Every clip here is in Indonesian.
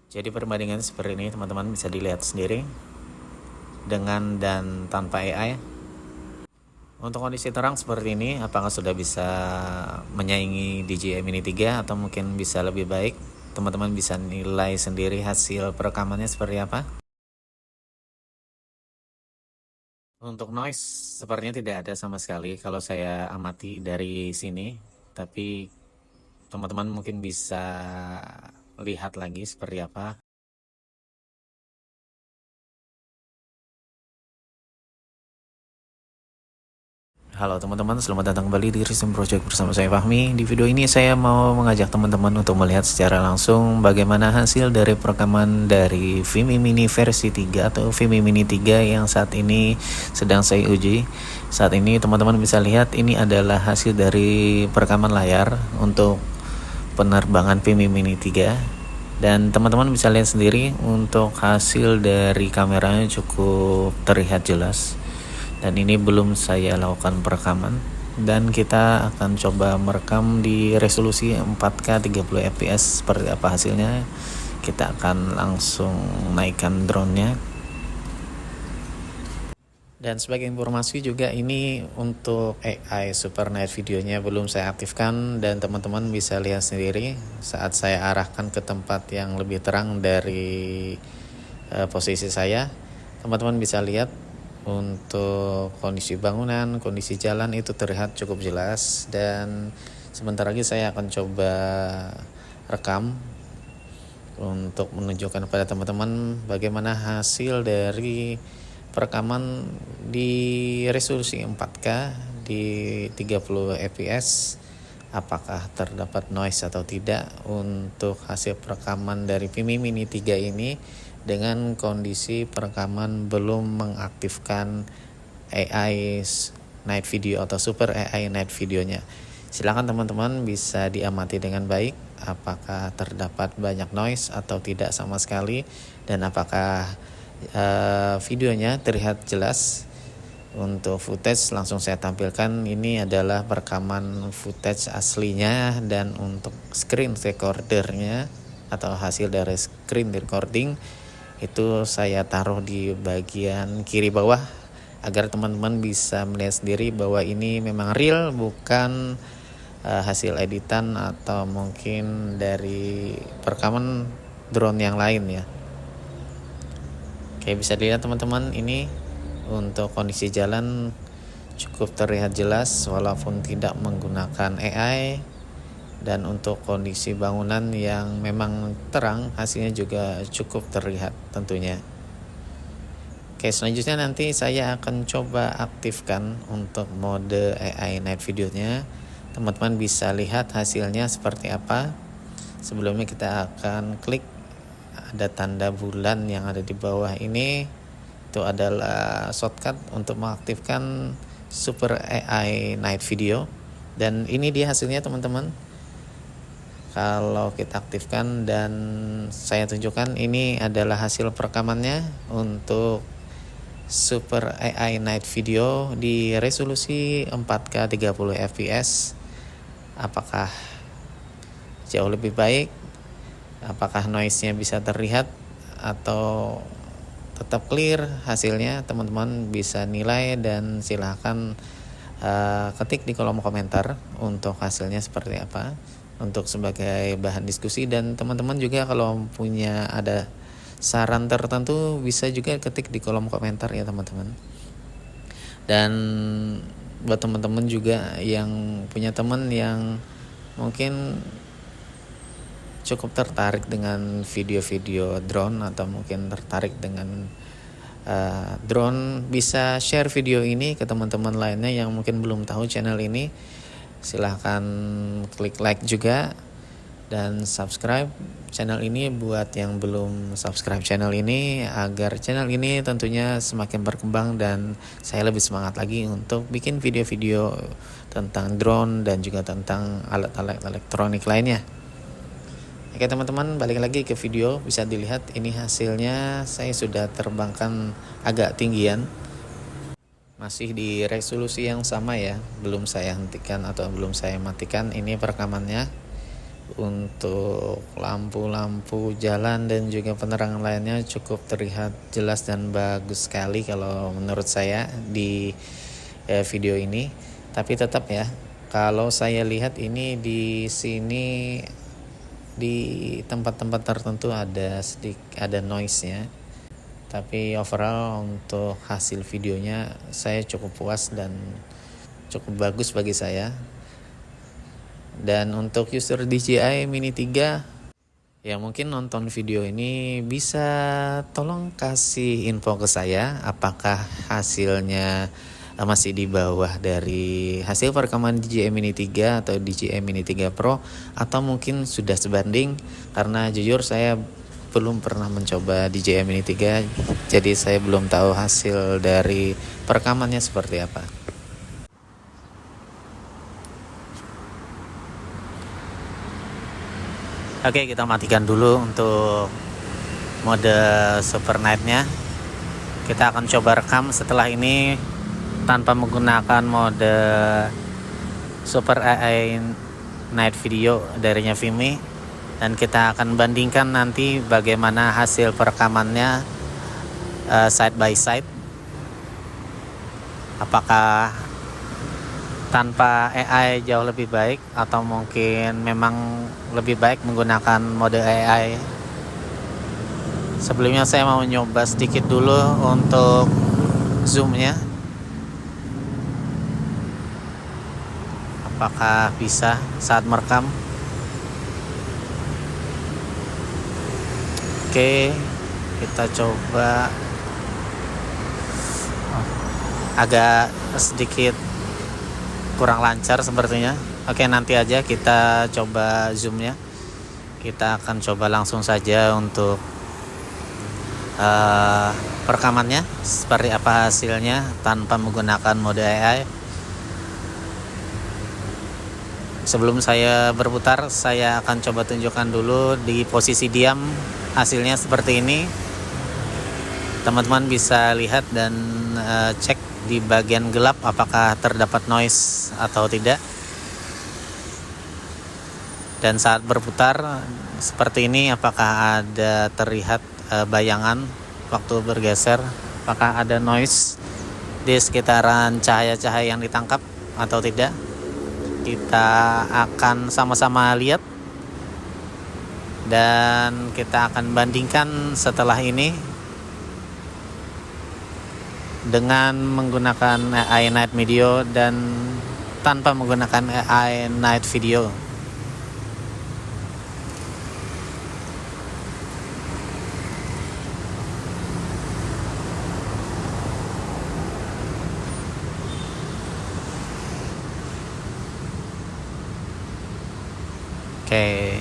Jadi perbandingan seperti ini teman-teman bisa dilihat sendiri dengan dan tanpa AI. Untuk kondisi terang seperti ini, apakah sudah bisa menyaingi DJI Mini 3 atau mungkin bisa lebih baik? Teman-teman bisa nilai sendiri hasil perekamannya seperti apa. Untuk noise sepertinya tidak ada sama sekali kalau saya amati dari sini, tapi teman-teman mungkin bisa lihat lagi seperti apa. Halo teman-teman, selamat datang kembali di Rism Project bersama saya Fahmi. Di video ini saya mau mengajak teman-teman untuk melihat secara langsung bagaimana hasil dari perekaman dari Vimi Mini versi 3 atau Vimi Mini 3 yang saat ini sedang saya uji. Saat ini teman-teman bisa lihat ini adalah hasil dari perekaman layar untuk penerbangan Vimi Mini 3. Dan teman-teman bisa lihat sendiri untuk hasil dari kameranya cukup terlihat jelas. Dan ini belum saya lakukan perekaman, dan kita akan coba merekam di resolusi 4K 30 fps seperti apa hasilnya. Kita akan langsung naikkan drone-nya. Dan sebagai informasi juga, ini untuk AI Super Night videonya belum saya aktifkan, dan teman-teman bisa lihat sendiri saat saya arahkan ke tempat yang lebih terang dari posisi saya. Teman-teman bisa lihat untuk kondisi bangunan, kondisi jalan itu terlihat cukup jelas. Dan sebentar lagi saya akan coba rekam untuk menunjukkan kepada teman-teman bagaimana hasil dari perekaman di resolusi 4K di 30 fps, apakah terdapat noise atau tidak untuk hasil perekaman dari Vimi Mini 3 ini dengan kondisi perekaman belum mengaktifkan AI Night Video atau Super AI Night Videonya. Silakan teman-teman bisa diamati dengan baik apakah terdapat banyak noise atau tidak sama sekali, dan apakah videonya terlihat jelas. Untuk footage langsung saya tampilkan, ini adalah perekaman footage aslinya, dan untuk screen recordernya atau hasil dari screen recording itu saya taruh di bagian kiri bawah agar teman-teman bisa melihat sendiri bahwa ini memang real, bukan hasil editan atau mungkin dari perekaman drone yang lain ya. Oke, bisa dilihat teman-teman, ini untuk kondisi jalan cukup terlihat jelas walaupun tidak menggunakan AI. Dan untuk kondisi bangunan yang memang terang, hasilnya juga cukup terlihat tentunya. Oke, selanjutnya nanti saya akan coba aktifkan untuk mode AI Night Videonya. Teman-teman bisa lihat hasilnya seperti apa. Sebelumnya kita akan klik ada tanda bulan yang ada di bawah ini. Itu adalah shortcut untuk mengaktifkan Super AI Night Video. Dan ini dia hasilnya teman-teman. Kalau kita aktifkan dan saya tunjukkan, ini adalah hasil perekamannya untuk Super AI Night Video di resolusi 4K 30 fps. Apakah jauh lebih baik? Apakah noise-nya bisa terlihat atau tetap clear hasilnya? Teman-teman bisa nilai dan silahkan ketik di kolom komentar untuk hasilnya seperti apa, untuk sebagai bahan diskusi. Dan teman-teman juga kalau punya ada saran tertentu bisa juga ketik di kolom komentar ya teman-teman. Dan buat teman-teman juga yang punya teman yang mungkin cukup tertarik dengan video-video drone atau mungkin tertarik dengan drone, bisa share video ini ke teman-teman lainnya yang mungkin belum tahu channel ini. Silahkan klik like juga dan subscribe channel ini buat yang belum subscribe channel ini, agar channel ini tentunya semakin berkembang dan saya lebih semangat lagi untuk bikin video-video tentang drone dan juga tentang alat-alat elektronik lainnya. Oke teman-teman, balik lagi ke video. Bisa dilihat ini hasilnya, saya sudah terbangkan agak tinggian, masih di resolusi yang sama ya, belum saya hentikan atau belum saya matikan ini perekamannya. untuk lampu-lampu jalan dan juga penerangan lainnya cukup terlihat jelas dan bagus sekali kalau menurut saya di video ini. Tapi tetap ya, kalau saya lihat ini di sini di tempat-tempat tertentu ada noise-nya. Tapi overall untuk hasil videonya saya cukup puas dan cukup bagus bagi saya. Dan untuk user DJI Mini 3 ya, mungkin nonton video ini bisa tolong kasih info ke saya apakah hasilnya masih di bawah dari hasil perekaman DJI Mini 3 atau DJI Mini 3 Pro, atau mungkin sudah sebanding, karena jujur saya belum pernah mencoba DJI Mini 3, jadi saya belum tahu hasil dari perekamannya seperti apa. Oke, kita matikan dulu untuk mode Super Night-nya. Kita akan coba rekam setelah ini tanpa menggunakan mode Super AI Night Video darinya Vimy, dan kita akan bandingkan nanti bagaimana hasil perekamannya side by side. Apakah tanpa AI jauh lebih baik atau mungkin memang lebih baik menggunakan mode AI. Sebelumnya saya mau nyoba sedikit dulu untuk zoomnya, apakah bisa saat merekam. Oke, kita coba. Agak sedikit kurang lancar sepertinya. Oke, nanti aja kita coba zoomnya. Kita akan coba langsung saja untuk perekamannya seperti apa hasilnya tanpa menggunakan mode AI. Sebelum saya berputar, saya akan coba tunjukkan dulu di posisi diam hasilnya seperti ini. Teman-teman bisa lihat dan cek di bagian gelap apakah terdapat noise atau tidak. Dan saat berputar seperti ini, apakah ada terlihat bayangan waktu bergeser, apakah ada noise di sekitaran cahaya-cahaya yang ditangkap atau tidak. Kita akan sama-sama lihat dan kita akan bandingkan setelah ini dengan menggunakan AI Night Video dan tanpa menggunakan AI Night Video. Oke,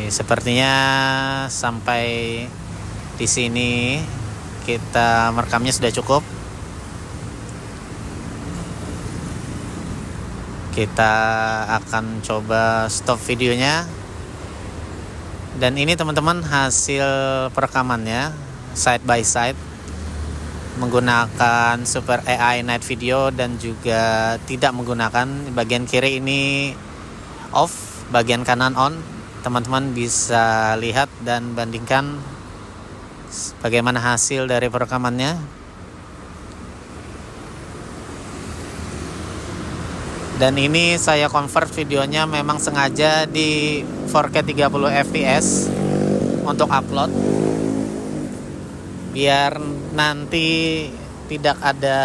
sepertinya sampai di sini kita merekamnya sudah cukup. Kita akan coba stop videonya. Dan ini teman-teman hasil perekamannya side by side menggunakan Super AI Night Video dan juga tidak menggunakan. Bagian kiri ini off, bagian kanan on. Teman-teman bisa lihat dan bandingkan bagaimana hasil dari perekamannya. Dan ini saya convert videonya memang sengaja di 4K 30 fps untuk upload, biar nanti tidak ada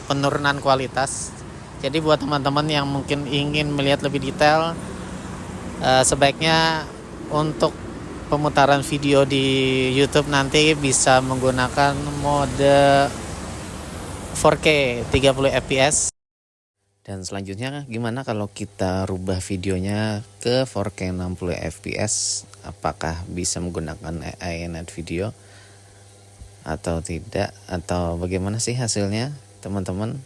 penurunan kualitas. Jadi buat teman-teman yang mungkin ingin melihat lebih detail, sebaiknya untuk pemutaran video di YouTube nanti bisa menggunakan mode 4K 30 fps. Dan selanjutnya gimana kalau kita rubah videonya ke 4K 60 fps? Apakah bisa menggunakan AI Night Video atau tidak? Atau bagaimana sih hasilnya teman-teman?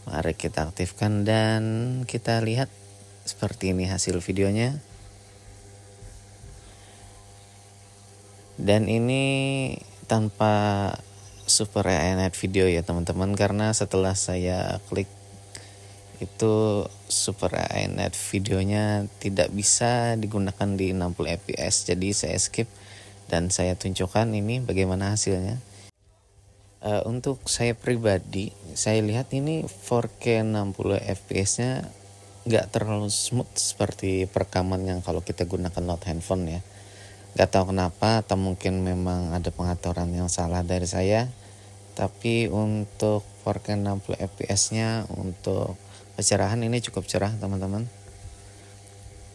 Mari kita aktifkan dan kita lihat seperti ini hasil videonya. Dan ini tanpa Super AI Night Video ya teman-teman, karena setelah saya klik itu Super AI Night videonya tidak bisa digunakan di 60 fps, jadi saya skip dan saya tunjukkan ini bagaimana hasilnya. Untuk saya pribadi, saya lihat ini 4K 60 fps nya nggak terlalu smooth seperti perekaman yang kalau kita gunakan Note handphone ya. Nggak tahu kenapa, atau mungkin memang ada pengaturan yang salah dari saya. Tapi untuk 4K 60 fps nya untuk pencerahan ini cukup cerah teman-teman,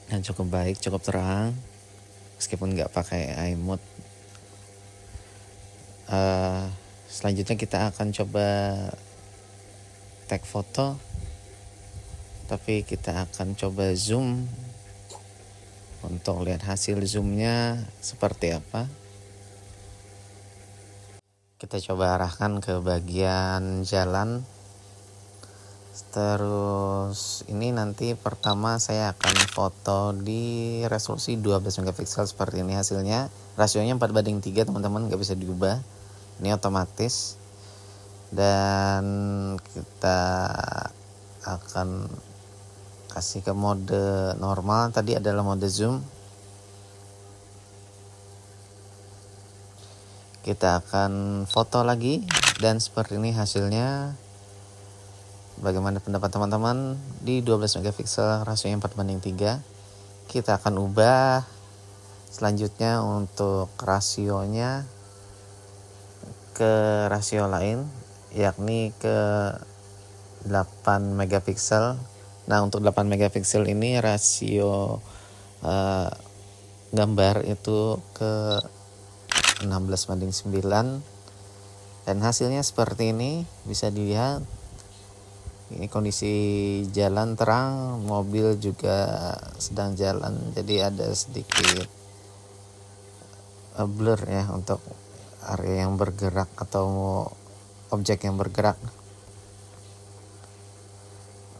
dan cukup baik, cukup terang meskipun nggak pakai AI mode. Selanjutnya kita akan coba tag foto, tapi kita akan coba zoom untuk lihat hasil zoomnya seperti apa. Kita coba arahkan ke bagian jalan. Terus ini nanti pertama saya akan foto di resolusi 12 megapiksel seperti ini hasilnya. Rasionya 4:3 teman-teman, nggak bisa diubah, ini otomatis. Dan kita akan kasih ke mode normal, tadi adalah mode zoom. Kita akan foto lagi dan seperti ini hasilnya. Bagaimana pendapat teman-teman? Di 12 megapiksel rasionya 4:3. Kita akan ubah selanjutnya untuk rasionya ke rasio lain, yakni ke 8 megapiksel. Nah, untuk 8 megapiksel ini rasio gambar itu ke 16:9, dan hasilnya seperti ini. Bisa dilihat ini kondisi jalan terang, mobil juga sedang jalan, jadi ada sedikit blur ya untuk area yang bergerak atau objek yang bergerak.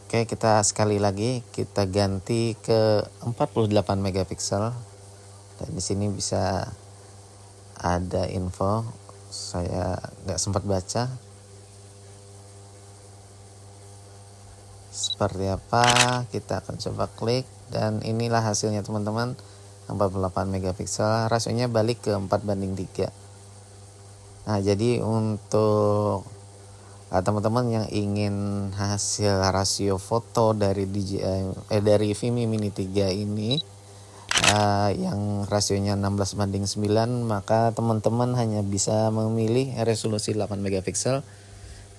Oke, kita sekali lagi kita ganti ke 48 megapiksel. Dan di sini bisa ada info, saya nggak sempat baca seperti apa. Kita akan coba klik dan inilah hasilnya teman-teman, 48 megapiksel, rasionya balik ke 4:3. Nah, jadi untuk teman-teman yang ingin hasil rasio foto dari dari Vimy Mini 3 ini yang rasionya 16:9, maka teman-teman hanya bisa memilih resolusi 8 megapiksel.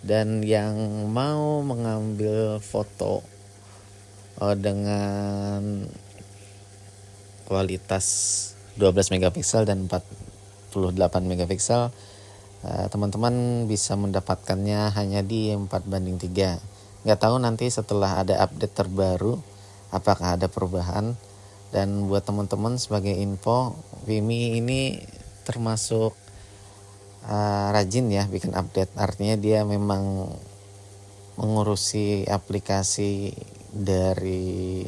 Dan yang mau mengambil foto dengan kualitas 12 megapiksel dan 48 megapiksel, teman-teman bisa mendapatkannya hanya di 4:3. Nggak tahu nanti setelah ada update terbaru apakah ada perubahan. Dan buat teman-teman sebagai info, Vimy ini termasuk rajin ya bikin update. Artinya dia memang mengurusi aplikasi dari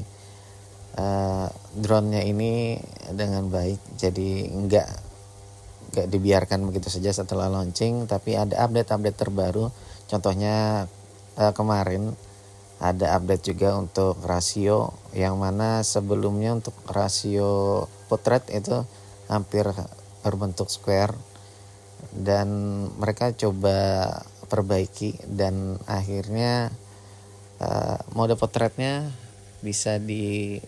drone-nya ini dengan baik. Jadi nggak dibiarkan begitu saja setelah launching, tapi ada update terbaru. Contohnya kemarin ada update juga untuk rasio, yang mana sebelumnya untuk rasio portrait itu hampir berbentuk square, dan mereka coba perbaiki dan akhirnya mode portraitnya bisa di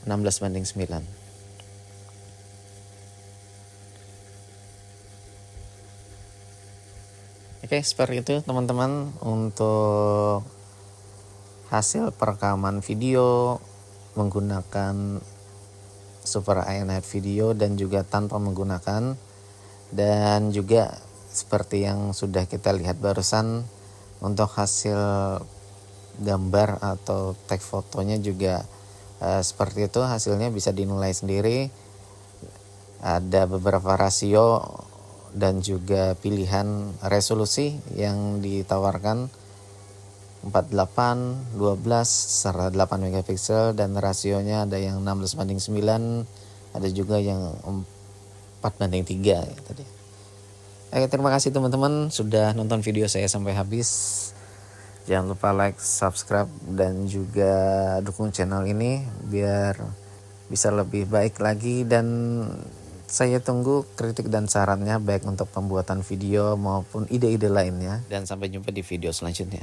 16:9. Oke, seperti itu teman-teman untuk hasil perekaman video menggunakan Super AI Night Video dan juga tanpa menggunakan. Dan juga seperti yang sudah kita lihat barusan, untuk hasil gambar atau tag fotonya juga seperti itu hasilnya, bisa dinilai sendiri. Ada beberapa rasio dan juga pilihan resolusi yang ditawarkan, 48, 12, serta 8 megapiksel, dan rasionya ada yang 16:9, ada juga yang 4:3 ya, tadi. Oke, terima kasih teman-teman sudah nonton video saya sampai habis. Jangan lupa like, subscribe, dan juga dukung channel ini biar bisa lebih baik lagi. Dan saya tunggu kritik dan sarannya baik untuk pembuatan video maupun ide-ide lainnya. Dan sampai jumpa di video selanjutnya.